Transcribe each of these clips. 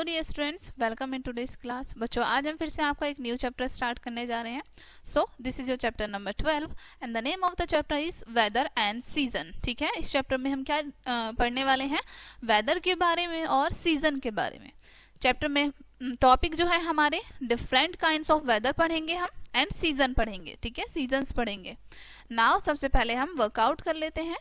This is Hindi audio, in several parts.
Dear students, welcome in today's class. बच्चों, आज हम फिर से आपका एक न्यू चैप्टर स्टार्ट करने जा रहे हैं। So this is your chapter number 12 and the name of the chapter is whether and season. ठीक है, इस चैप्टर में हम क्या पढ़ने वाले हैं? वेदर के बारे में और सीजन के बारे में। चैप्टर में टॉपिक जो है हमारे डिफरेंट काइंड्स ऑफ वेदर पढ़ेंगे हम एंड सीजन पढ़ेंगे। ठीक है, सीजन्स पढ़ेंगे। नाउ सबसे पहले हम वर्कआउट कर लेते हैं।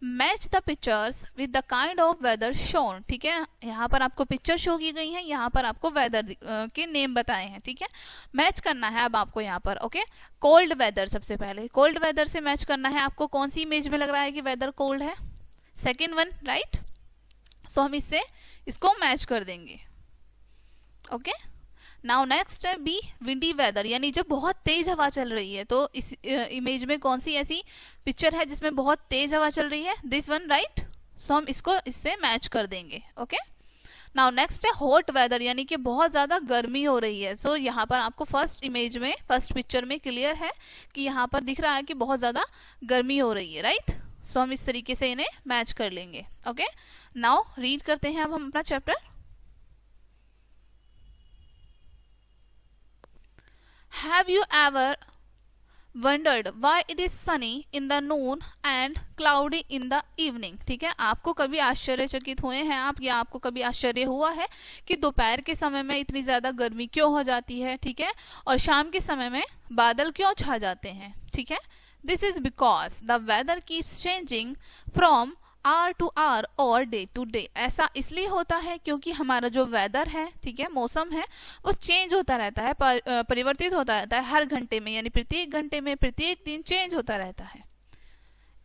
Match the pictures with the kind of weather shown. ठीक है, यहाँ पर आपको पिक्चर शो की गई है, यहाँ पर आपको वेदर के नेम बताए हैं। ठीक है, मैच करना है अब आपको यहाँ पर। ओके, कोल्ड वेदर, सबसे पहले कोल्ड वेदर से मैच करना है आपको। कौन सी इमेज में लग रहा है कि वेदर कोल्ड है? Second one, right. सो हम इसको मैच कर देंगे। ओके, नाउ नेक्स्ट है बी, विंडी वेदर, यानी जब बहुत तेज हवा चल रही है। तो इस इमेज में कौन सी ऐसी पिक्चर है जिसमें बहुत तेज हवा चल रही है? This one, right. सो हम इसको इससे मैच कर देंगे। ओके, नाउ नेक्स्ट है हॉट वेदर, यानी कि बहुत ज्यादा गर्मी हो रही है। सो यहाँ पर आपको फर्स्ट इमेज में, फर्स्ट पिक्चर में क्लियर है कि यहाँ पर दिख रहा है कि बहुत ज्यादा गर्मी हो रही है, राइट। सो हम इस तरीके से इन्हें मैच कर लेंगे। ओके, नाउ रीड करते हैं अब हम अपना chapter. Have you ever wondered why it is sunny in the noon and cloudy in the evening? ठीक है, आपको कभी आश्चर्यचकित हुए हैं आप, या आपको कभी आश्चर्य हुआ है कि दोपहर के समय में इतनी ज्यादा गर्मी क्यों हो जाती है? ठीक है, और शाम के समय में बादल क्यों छा जाते हैं? ठीक है, this is because the weather keeps changing from hour to hour और डे टू डे। ऐसा इसलिए होता है क्योंकि हमारा जो वेदर है, ठीक है, मौसम है, वो चेंज होता रहता है, परिवर्तित होता रहता है हर घंटे में, यानी प्रत्येक घंटे में, प्रत्येक दिन चेंज होता रहता है।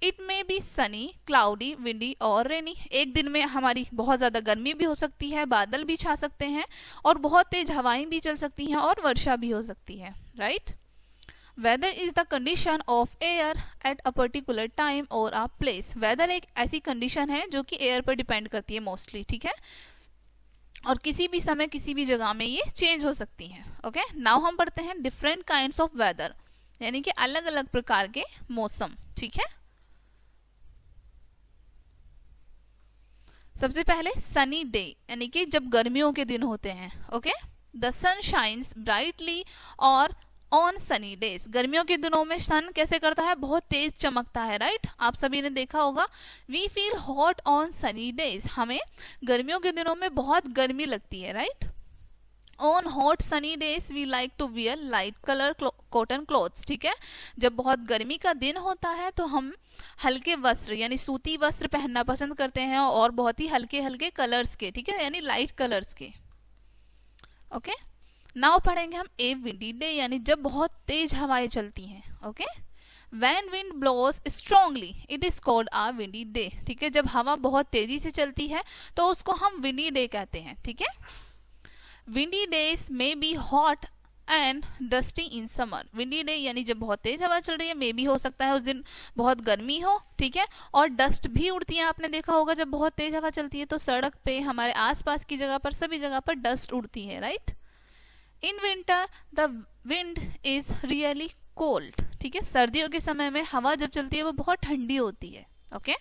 It may be Sunny, cloudy, windy और रेनी। एक दिन में हमारी बहुत ज्यादा गर्मी भी हो सकती है, बादल भी छा सकते हैं, और बहुत तेज हवाएं भी चल सकती हैं, और वर्षा भी हो सकती है, right. Weather is the condition of air at a particular time और अ प्लेस। वेदर एक ऐसी कंडीशन है जो कि एयर पर डिपेंड करती है मोस्टली। ठीक है, और किसी भी समय किसी भी जगह में ये चेंज हो सकती है। ओके, नाउ हम पढ़ते हैं डिफरेंट काइंड्स ऑफ वेदर, यानी कि अलग अलग प्रकार के मौसम। ठीक है, सबसे पहले सनी डे, यानी कि जब गर्मियों के दिन होते हैं। Okay, the sun shines brightly और ऑन सनी डेज। गर्मियों के दिनों में सन कैसे करता है? बहुत तेज चमकता है, राइट। आप सभी ने देखा होगा, we feel hot on sunny days. हमें गर्मियों के दिनों में बहुत गर्मी लगती है, right. On hot sunny days we like to wear light colour cotton clothes. ठीक है, जब बहुत गर्मी का दिन होता है तो हम हल्के वस्त्र, यानी सूती वस्त्र पहनना पसंद करते हैं, और बहुत ही हल्के हल्के कलर्स के, ठीक है, यानी लाइट कलर्स के। ओके, नाउ पढ़ेंगे हम ए विंडी डे, यानी जब बहुत तेज हवाएं चलती हैं। Okay, when wind blows strongly it is called a windy day. ठीक है, जब हवा बहुत तेजी से चलती है तो उसको हम विंडी डे कहते हैं। ठीक है, windy days may be hot and dusty in summer. Windy day यानी जब बहुत तेज हवा चल रही है, मे भी हो सकता है उस दिन बहुत गर्मी हो, ठीक है, और डस्ट भी उड़ती है। आपने देखा होगा जब बहुत तेज हवा चलती है तो सड़क पे, हमारे आसपास की जगह पर, सभी जगह पर डस्ट उड़ती है, right. In winter the wind is really cold. ठीक है, सर्दियों के समय में हवा जब चलती है वो बहुत ठंडी होती है। ओके,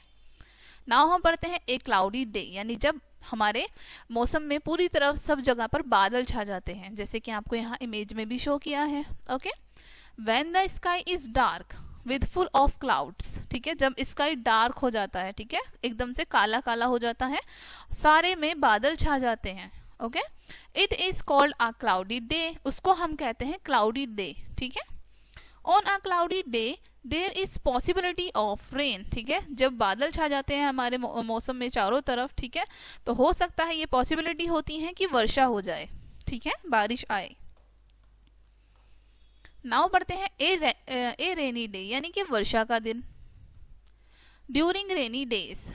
नाउ हम पढ़ते हैं ए क्लाउडी डे, यानी जब हमारे मौसम में पूरी तरफ सब जगह पर बादल छा जाते हैं, जैसे कि आपको यहाँ इमेज में भी शो किया है। Okay, when the sky is dark with full of clouds. ठीक है, जब स्काई डार्क हो जाता है, ठीक है, एकदम से काला काला हो जाता है, सारे में बादल छा जाते हैं। Okay, it is called a cloudy day, उसको हम कहते हैं क्लाउडी डे। ठीक है, on a cloudy day there is possibility of rain. ठीक है, जब बादल छा जाते हैं हमारे मौसम में चारों तरफ, ठीक है, तो हो सकता है, ये पॉसिबिलिटी होती है कि वर्षा हो जाए, ठीक है, बारिश आए। नाउ पढ़ते हैं ए रेनी डे, यानी कि वर्षा का दिन। During rainy days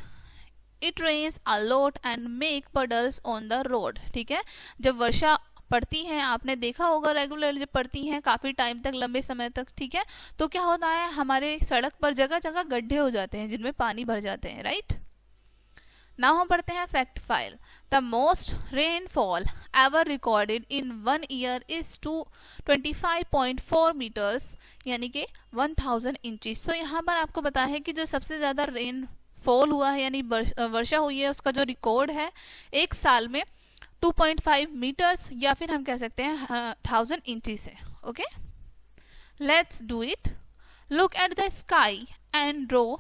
it rains a lot and make puddles on the road. ठीक है, जब वर्षा पड़ती है, आपने देखा होगा रेगुलर जब पड़ती हैं काफी टाइम तक, लंबे समय तक, ठीक है, तो क्या होता है, हमारे सड़क पर जगह जगह गड्ढे हो जाते हैं जिनमें पानी भर जाते हैं, राइट। नाउ हम पढ़ते हैं fact file. The most rainfall ever recorded in 1 year is 25.4 meters, यानी कि 1000 इंचेस। तो यहाँ पर आपको पता है कि जो सबसे ज्यादा रेन फॉल हुआ है, यानी वर्षा हुई है, उसका जो रिकॉर्ड है एक साल में 2.5 मीटर्स या फिर हम कह सकते हैं 1000 इंचेस है. Okay, let's do it. Look at the sky and draw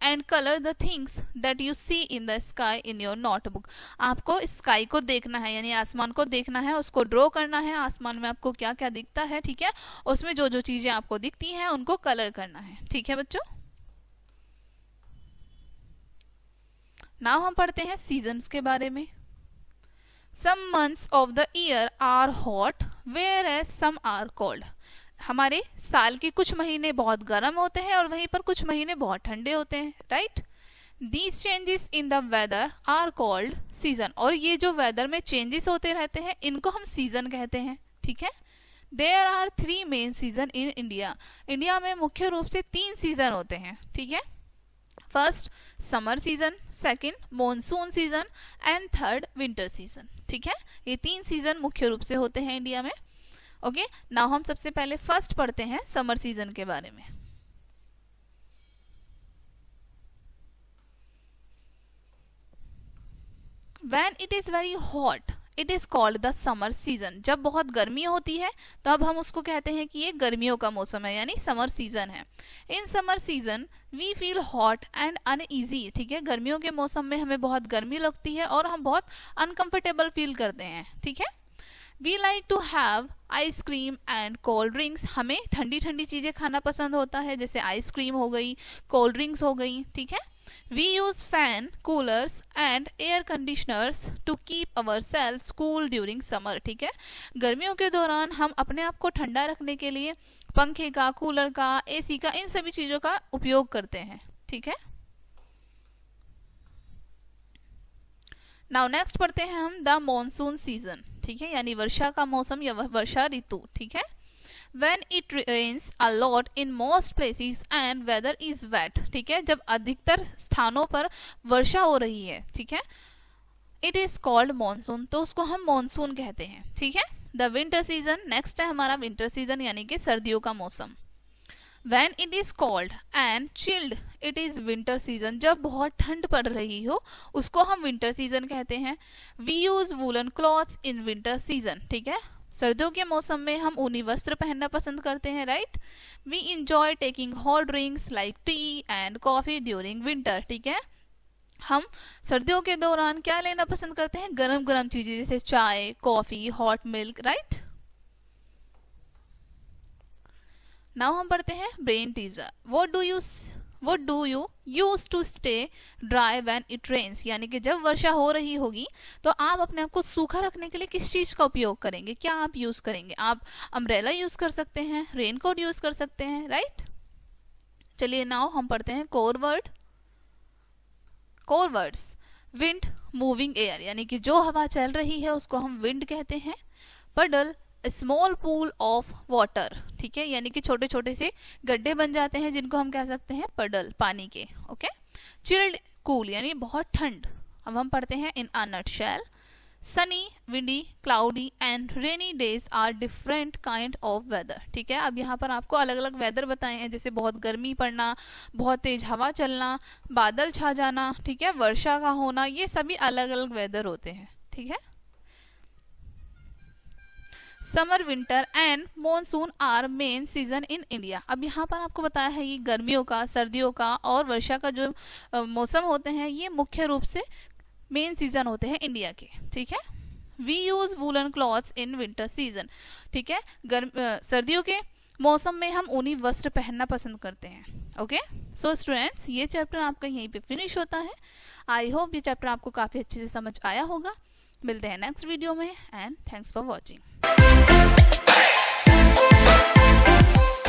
and colour the things that you see in the sky in your notebook. आपको स्काई को देखना है, यानी आसमान को देखना है, उसको ड्रॉ करना है. आसमान में आपको क्या क्या दिखता है, ठीक है, उसमें जो जो चीजें आपको दिखती हैं उनको कलर करना है. ठीक है बच्चों. नाउ हम पढ़ते हैं सीजन्स के बारे में. Some months of the year are hot whereas some are cold. हमारे साल के कुछ महीने बहुत गर्म होते हैं और वहीं पर कुछ महीने बहुत ठंडे होते हैं. Right. These changes in the weather are called season. और ये जो वेदर में चेंजेस होते रहते हैं इनको हम सीजन कहते हैं. ठीक है. There are 3 main season in India. India में मुख्य रूप से 3 सीजन होते हैं. ठीक है. First summer season, second monsoon season and third winter season. ठीक है. ये 3 सीजन मुख्य रूप से होते हैं इंडिया में. ओके, नाउ हम सबसे पहले फर्स्ट पढ़ते हैं समर सीजन के बारे में. When it is very hot, it is called the summer season. जब बहुत गर्मी होती है तब हम उसको कहते हैं कि ये गर्मियों का मौसम है, यानी समर सीजन है. In summer season we feel hot and uneasy. ठीक है. गर्मियों के मौसम में हमें बहुत गर्मी लगती है और हम बहुत अनकंफर्टेबल फील करते हैं. ठीक है. We like to have ice cream and cold drinks. हमें ठंडी ठंडी चीज़ें खाना पसंद होता है, जैसे आइसक्रीम हो गई, कोल्ड ड्रिंक्स हो गई. ठीक है. We use fan, coolers and air conditioners to keep our self cool during summer. ठीक है. गर्मियों के दौरान हम अपने आप को ठंडा रखने के लिए पंखे का, कूलर का, एसी का, इन सभी चीज़ों का उपयोग करते हैं. ठीक है. नाउ नेक्स्ट पढ़ते हैं हम द मॉनसून सीजन. ठीक है, यानी वर्षा का मौसम या वर्षा ऋतु. ठीक है. When it rains a lot in most places and weather is wet. ठीक है. जब अधिकतर स्थानों पर वर्षा हो रही है, ठीक है, it is called monsoon. तो उसको हम मॉनसून कहते हैं. ठीक है. The winter season. नेक्स्ट है हमारा विंटर सीजन, यानी कि सर्दियों का मौसम. When it is cold and chilled, it is winter season. जब बहुत ठंड पड़ रही हो उसको हम विंटर सीजन कहते हैं. We use woolen clothes in winter season. ठीक है. सर्दियों के मौसम में हम ऊनी वस्त्र पहनना पसंद करते हैं. Right. We enjoy taking hot drinks like tea and coffee during winter. ठीक है. हम सर्दियों के दौरान क्या लेना पसंद करते हैं? गरम गरम चीजें जैसे चाय, coffee, hot milk. Right. Now हम पढ़ते हैं brain teaser. What do you use to stay dry when it rains? यानी कि जब वर्षा हो रही होगी तो आप अपने आप को सूखा रखने के लिए किस चीज का उपयोग करेंगे? क्या आप यूज करेंगे? आप अम्ब्रेला यूज कर सकते हैं, रेनकोट यूज कर सकते हैं. राइट. चलिए नाउ हम पढ़ते हैं core words. Wind, moving air, यानी कि जो हवा चल रही है उसको हम विंड कहते हैं. पडल, स्मॉल पूल ऑफ वाटर. ठीक है. यानी कि छोटे छोटे से गड्ढे बन जाते हैं जिनको हम कह सकते हैं पडल, पानी के. ओके. चिल्ड, कूल, यानी बहुत ठंड. अब हम पढ़ते हैं in a nutshell. Sunny, windy, cloudy and rainy days are different kind of weather. ठीक है. अब यहाँ पर आपको अलग अलग वेदर बताए हैं, जैसे बहुत गर्मी पड़ना, बहुत तेज हवा चलना, बादल छा जाना. ठीक है. वर्षा का होना, ये सभी अलग अलग वेदर होते हैं. ठीक है. Summer, winter and monsoon are main season in India. अब यहाँ पर आपको बताया है ये गर्मियों का, सर्दियों का और वर्षा का जो मौसम होते हैं ये मुख्य रूप से मेन सीजन होते हैं इंडिया के. ठीक है. We use woollen clothes in winter season. ठीक है. सर्दियों के मौसम में हम ऊनी वस्त्र पहनना पसंद करते हैं. ओके. सो स्टूडेंट्स, ये चैप्टर आपका यहीं पे फिनिश होता है. आई होप ये चैप्टर आपको काफ़ी अच्छे से समझ आया होगा. मिलते हैं नेक्स्ट वीडियो में एंड थैंक्स फॉर वॉचिंग.